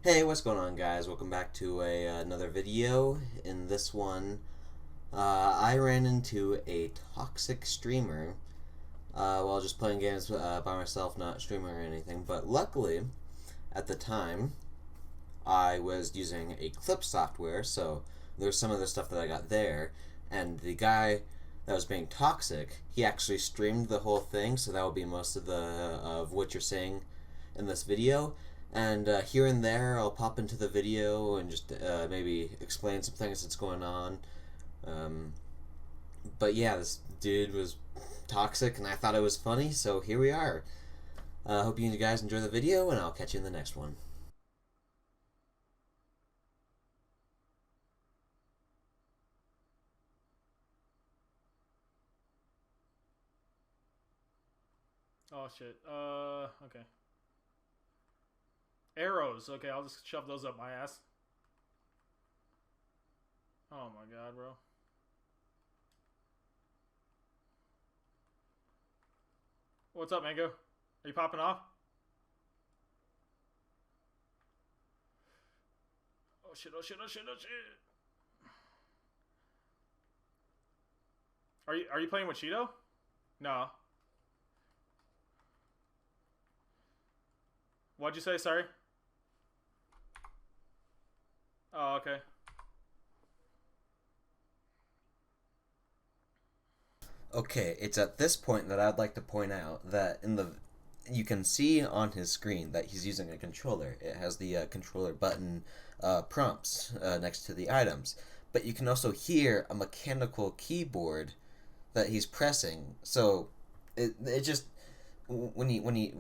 Hey, what's going on, guys? Welcome back to another video. In this one, I ran into a toxic streamer while just playing games by myself, not streaming or anything. But luckily, at the time, I was using a clip software, so there's some of the stuff that I got there. And the guy that was being toxic, he actually streamed the whole thing, so that will be most of the of what you're seeing in this video. And here and there, I'll pop into the video and just maybe explain some things that's going on. Um, but yeah, this dude was toxic, and I thought it was funny, so here we are. Hope you guys enjoy the video, and I'll catch you in the next one. Oh shit. Okay. Arrows. Okay, I'll just shove those up my ass. Oh my god, bro. What's up, Mango? Are you popping off? Oh shit, oh shit, oh shit, oh shit. Are you playing with Cheeto? No. What'd you say, sorry? Oh, okay. Okay, it's at this point that I'd like to point out that in the you can see on his screen that he's using a controller. It has the controller button prompts next to the items, but you can also hear a mechanical keyboard that he's pressing. So it just when he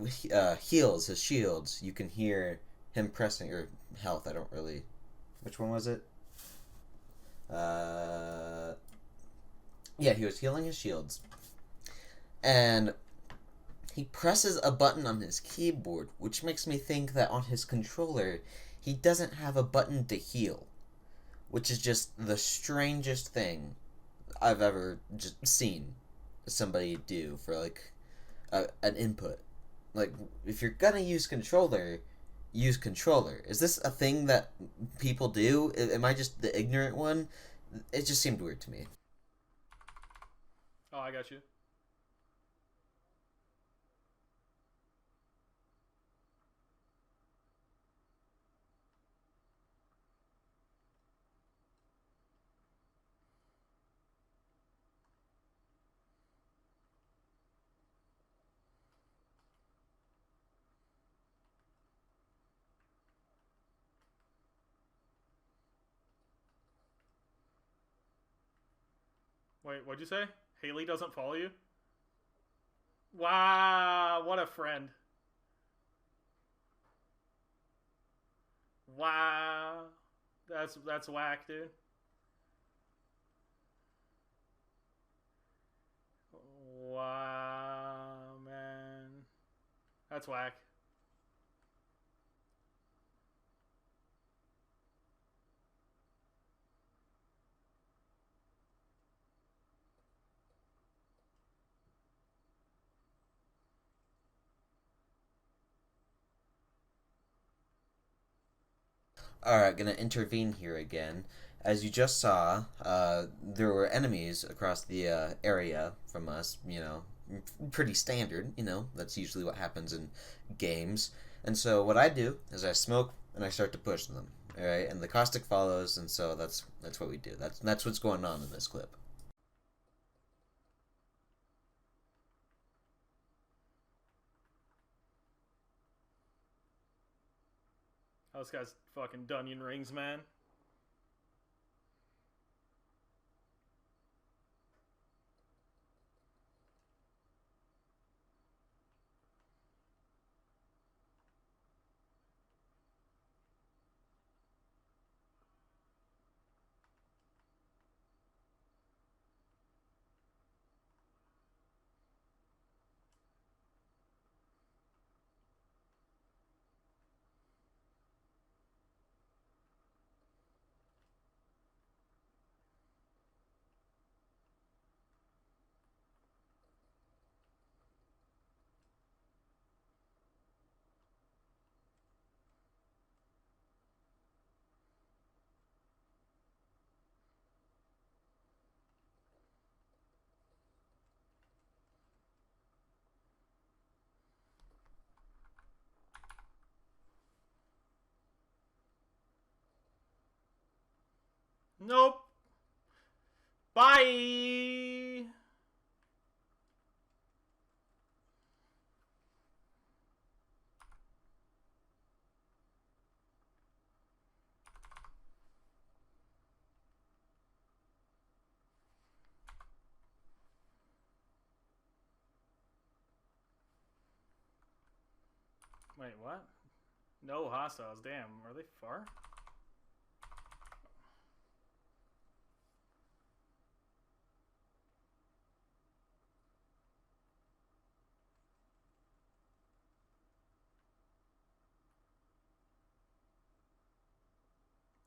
heals his shields, you can hear him pressing or health. I don't really. Which one was it? Uh, yeah, he was healing his shields, and he presses a button on his keyboard, which makes me think that on his controller, he doesn't have a button to heal, which is just the strangest thing I've ever just seen somebody do for like an input. Like, if you're gonna use controller, use controller. Is this a thing that people do? Am I just the ignorant one? It just seemed weird to me. Oh, I got you. Wait, what'd you say? Haley doesn't follow you? Wow, what a friend. Wow. That's whack, dude. Wow, man. That's whack. Alright, gonna intervene here again. As you just saw, there were enemies across the area from us, pretty standard, that's usually what happens in games. And so what I do is I smoke and I start to push them. Alright, and the caustic follows, and so that's what we do. That's what's going on in this clip. Oh, this guy's fucking Dunyan rings, man. Nope. Bye. Wait, what? No hostiles. Damn, are they far?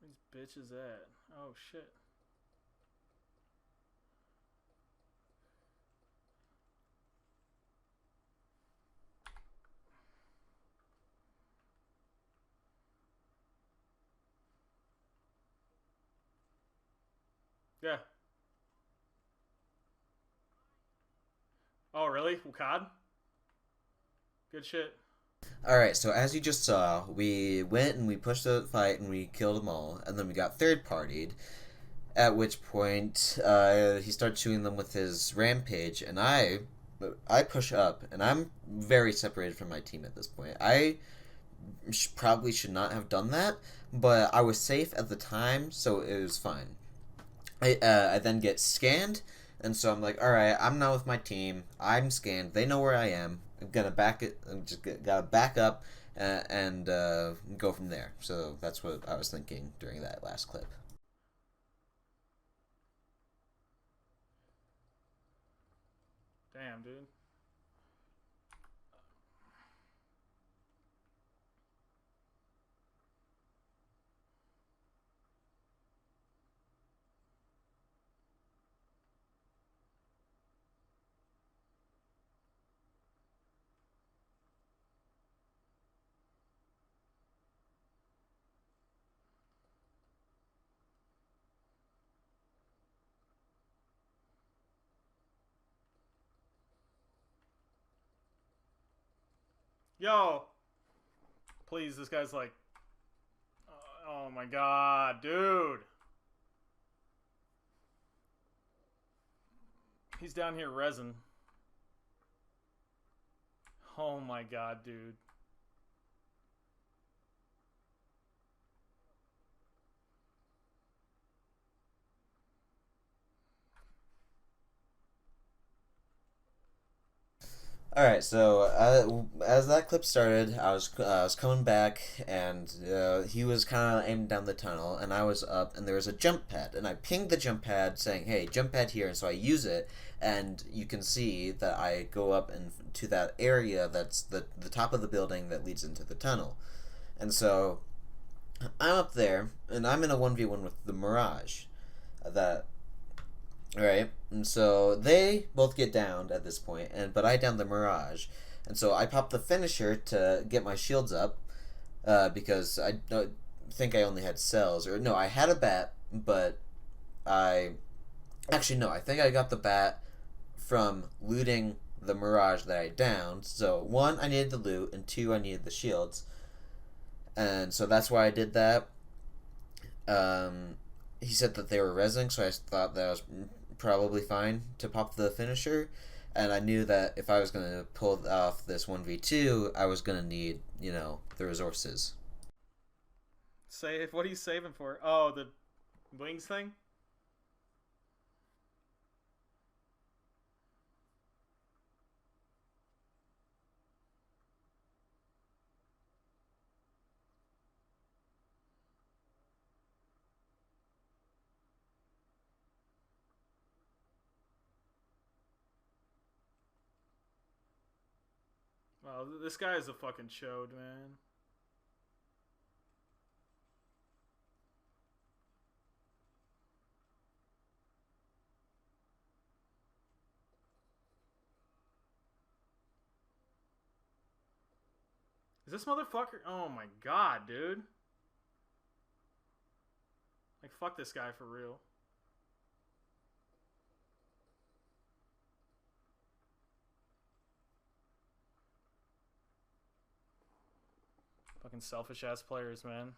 Where's these bitches at? Oh shit. Yeah. Oh really? Wukad? Good shit. Alright, so as you just saw, we went and we pushed the fight and we killed them all, and then we got third partied, at which point he started shooting them with his rampage, and I push up, and I'm very separated from my team at this point. I probably should not have done that, but I was safe at the time, so it was fine. I then get scanned, and so I'm like, all right, I'm now with my team. I'm scanned. They know where I am. I'm gonna back it. I'm just gotta back up and go from there. So that's what I was thinking during that last clip. Damn, dude. Yo! Please, this guy's like... Oh my god, dude! He's down here resin. Oh my god, dude. All right, so as that clip started, I was coming back, and he was kind of aiming down the tunnel, and I was up, and there was a jump pad, and I pinged the jump pad saying, "Hey, jump pad here," and so I use it, and you can see that I go up and to that area that's the top of the building that leads into the tunnel, and so I'm up there, and I'm in a 1v1 with the Mirage, that Right, and so they both get downed at this point, and but I down the Mirage, and so I pop the finisher to get my shields up, because I don't think I only had cells, or no, I had a bat, but I actually no, I think I got the bat from looting the Mirage that I downed. So one, I needed the loot, and two, I needed the shields, and so that's why I did that. Um, he said that they were resing, so I thought that was probably fine to pop the finisher. And I knew that if I was going to pull off this 1v2, I was going to need, the resources. Save? What are you saving for? Oh, the wings thing? Wow, this guy is a fucking chode, man. Is this motherfucker? Oh my god, dude. Like, fuck this guy for real. Fucking selfish ass players, man.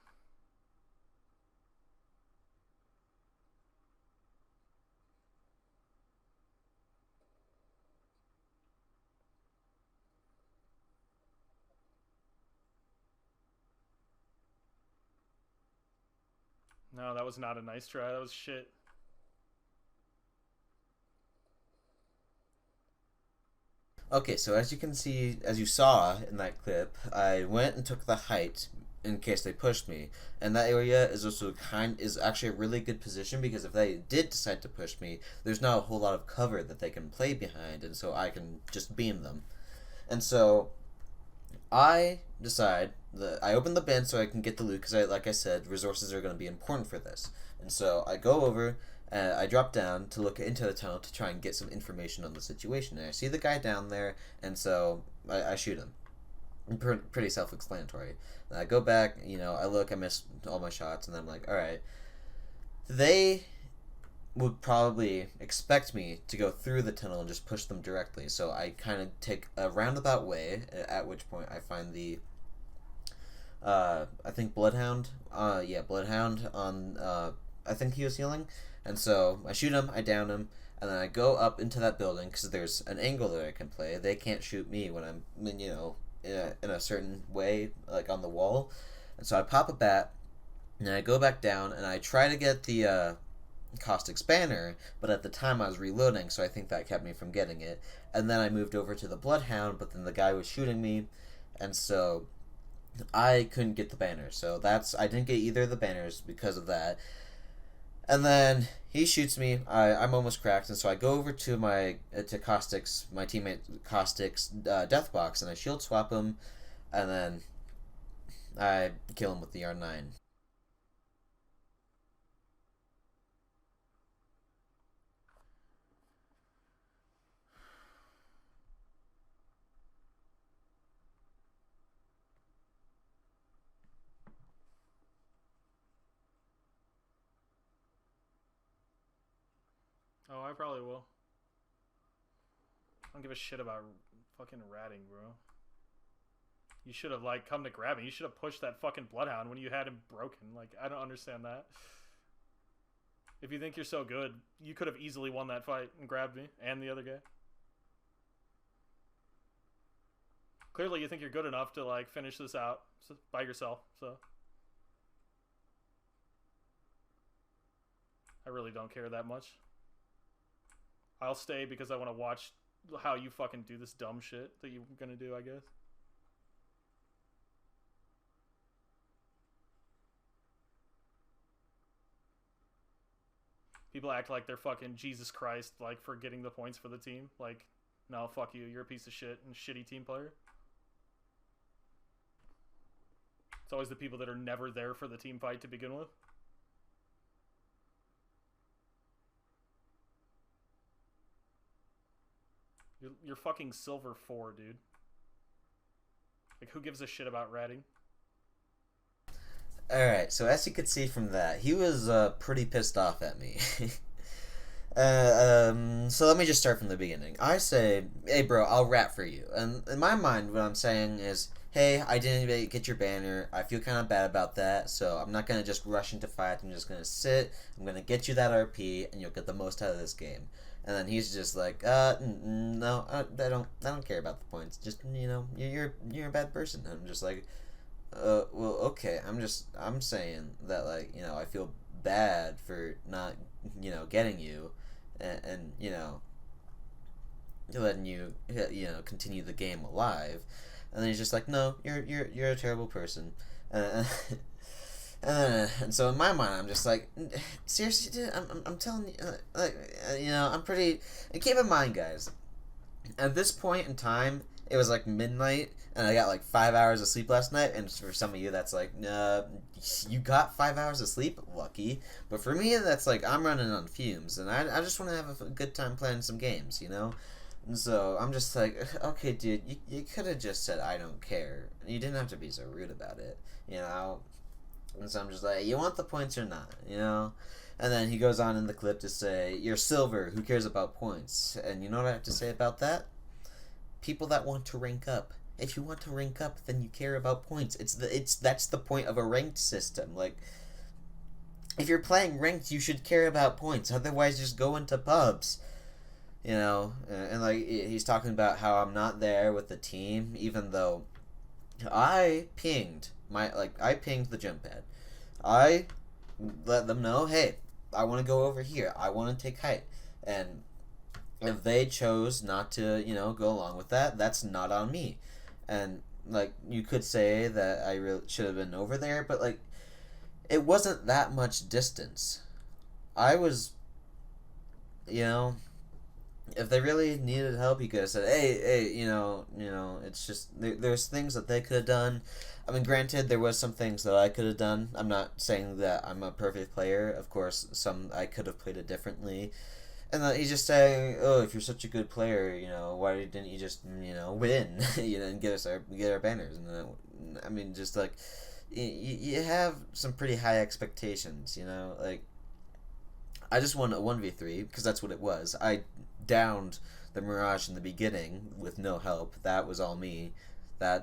No, that was not a nice try. That was shit. Okay, so as you can see, as you saw in that clip, I went and took the height in case they pushed me, and that area is also is actually a really good position because if they did decide to push me, there's not a whole lot of cover that they can play behind, and so I can just beam them. And so I decide that I open the bin so I can get the loot because, like I said, resources are going to be important for this. And so I go over and I drop down to look into the tunnel to try and get some information on the situation. And I see the guy down there, and so I shoot him. Pretty self-explanatory. And I go back, I look, I miss all my shots, and then I'm like, all right, they would probably expect me to go through the tunnel and just push them directly. So I kind of take a roundabout way, at which point I find the, I think Bloodhound. Bloodhound on, I think he was healing. And so I shoot him, I down him, and then I go up into that building because there's an angle that I can play. They can't shoot me when I'm, in a certain way, like on the wall. And so I pop a bat, and I go back down, and I try to get the, Caustic's banner, but at the time I was reloading, so I think that kept me from getting it. And then I moved over to the Bloodhound, but then the guy was shooting me, and so I couldn't get the banner. So I didn't get either of the banners because of that. And then he shoots me. I'm almost cracked, and so I go over to my teammate Caustic's death box, and I shield swap him, and then I kill him with the R9. Oh, I probably will. I don't give a shit about fucking ratting, bro. You should have, like, come to grab me. You should have pushed that fucking Bloodhound when you had him broken. Like, I don't understand that. If you think you're so good, you could have easily won that fight and grabbed me and the other guy. Clearly, you think you're good enough to, like, finish this out by yourself, so. I really don't care that much. I'll stay because I want to watch how you fucking do this dumb shit that you're gonna do, I guess. People act like they're fucking Jesus Christ, like, for getting the points for the team. Like, no, fuck you. You're a piece of shit and shitty team player. It's always the people that are never there for the team fight to begin with. You're fucking silver 4, dude. Like, who gives a shit about ratting? Alright, so as you could see from that, he was pretty pissed off at me. So let me just start from the beginning. I say, hey bro, I'll rat for you. And in my mind, what I'm saying is, hey, I didn't get your banner. I feel kind of bad about that, so I'm not going to just rush into fight. I'm just going to sit. I'm going to get you that RP, and you'll get the most out of this game. And then he's just like, no, I don't care about the points. Just, you're a bad person. And I'm just like, well, okay. I'm saying that, like, I feel bad for not, getting you, and letting you, continue the game alive. And then he's just like, no, you're a terrible person. And so in my mind, I'm just like, seriously, dude, I'm telling you, I'm pretty. And keep in mind, guys, at this point in time, it was like midnight, and I got like 5 hours of sleep last night. And for some of you, that's like, you got 5 hours of sleep, lucky. But for me, that's like I'm running on fumes, and I just want to have a good time playing some games, And so I'm just like, okay, dude, you could have just said I don't care. You didn't have to be so rude about it, And so I'm just like, you want the points or not, And then he goes on in the clip to say, you're silver, who cares about points? And you know what I have to say about that? People that want to rank up. If you want to rank up, then you care about points. That's the point of a ranked system. Like, if you're playing ranked, you should care about points. Otherwise, just go into pubs. And like, he's talking about how I'm not there with the team, even though I pinged the jump pad. I let them know, hey, I want to go over here. I want to take height. And if they chose not to, go along with that, that's not on me. And, like, you could say that I really should have been over there, but, like, it wasn't that much distance. I was, if they really needed help, you could have said, hey, it's just, there's things that they could have done. I mean, granted, there was some things that I could have done. I'm not saying that I'm a perfect player. Of course, some I could have played it differently. And then he's just saying, oh, if you're such a good player, why didn't you just, win, and get our banners? And then, I mean, just like, you have some pretty high expectations, like, I just won a 1v3 because that's what it was. I downed the Mirage in the beginning with no help. That was all me.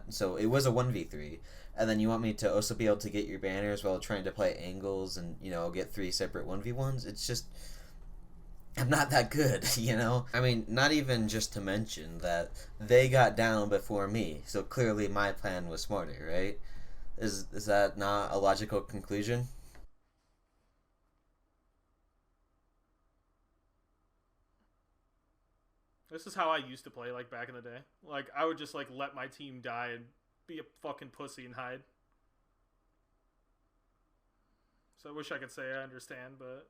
So it was a 1v3. And then you want me to also be able to get your banners while trying to play angles and, get 3 separate 1v1s? It's just, I'm not that good, I mean, not even just to mention that they got down before me, so clearly my plan was smarter, right? Is that not a logical conclusion? This is how I used to play, like, back in the day. Like, I would just, like, let my team die and be a fucking pussy and hide. So I wish I could say I understand, but...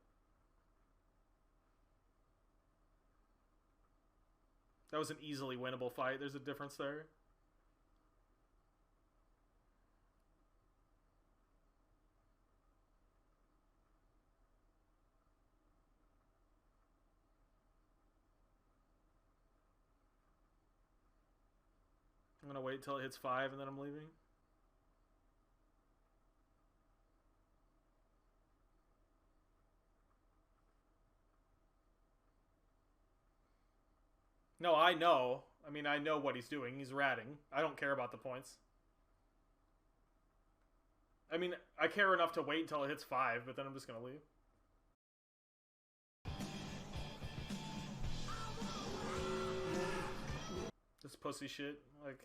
that was an easily winnable fight. There's a difference there. I'm gonna wait until it hits 5 and then I'm leaving. No, I know. I mean, I know what he's doing. He's ratting. I don't care about the points. I mean, I care enough to wait until it hits 5, but then I'm just gonna leave. This pussy shit. Like,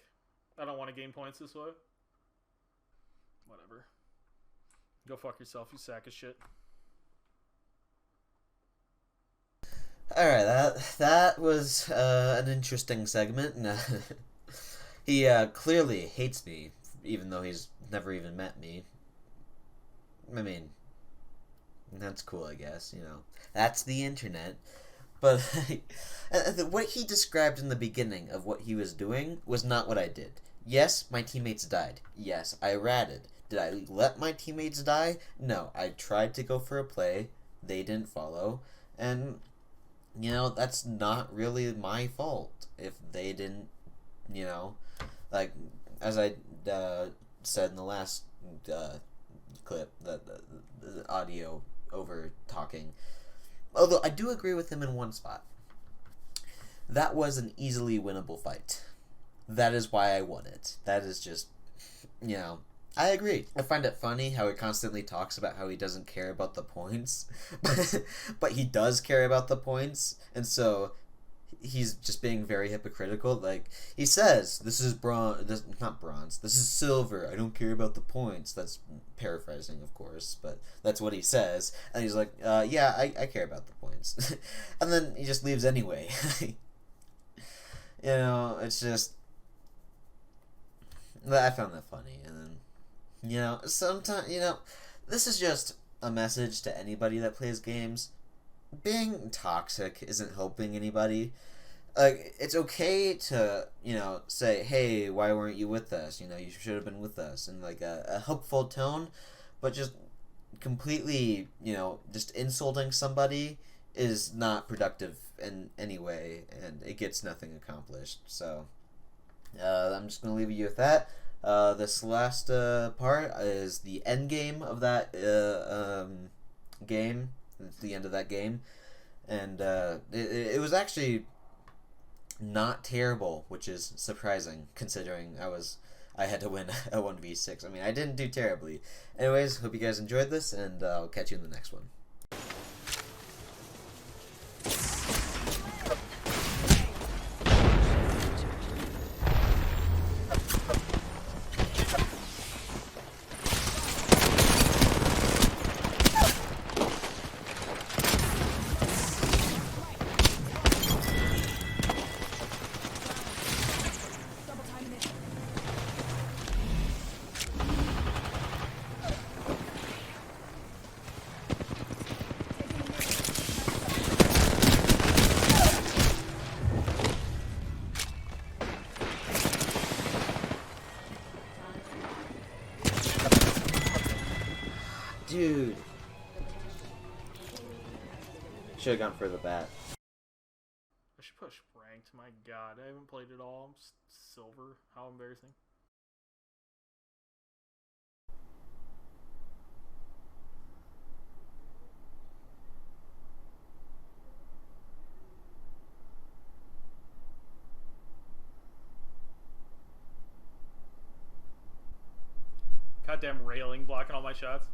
I don't want to gain points this way. Whatever. Go fuck yourself, you sack of shit. Alright, that was an interesting segment. He clearly hates me, even though he's never even met me. I mean, that's cool, I guess, That's the internet. But what he described in the beginning of what he was doing was not what I did. Yes, my teammates died. Yes, I ratted. Did I let my teammates die? No, I tried to go for a play. They didn't follow. And, that's not really my fault if they didn't, like, as I said in the last clip, the audio over talking. Although I do agree with him in one spot. That was an easily winnable fight. That is why I won it. That is just, I agree. I find it funny how he constantly talks about how he doesn't care about the points. But he does care about the points. And so he's just being very hypocritical. Like, he says, this is bronze, not bronze, this is silver, I don't care about the points. That's paraphrasing, of course, but that's what he says. And he's like, yeah, I care about the points. And then he just leaves anyway. It's just, I found that funny. And then, sometimes, this is just a message to anybody that plays games. Being toxic isn't helping anybody. Like, it's okay to, say, hey, why weren't you with us? You should have been with us. In, like, a helpful tone. But just completely, just insulting somebody is not productive in any way. And it gets nothing accomplished. So, I'm just going to leave you with that. This last part is the end game of that game. It's the end of that game. And it was actually not terrible, which is surprising considering I had to win a 1v6. I mean, I didn't do terribly. Anyways, hope you guys enjoyed this, and I'll catch you in the next one. Dude! Should have gone for the bat. I should push ranked. My god, I haven't played it all. I'm silver. How embarrassing. Goddamn railing blocking all my shots.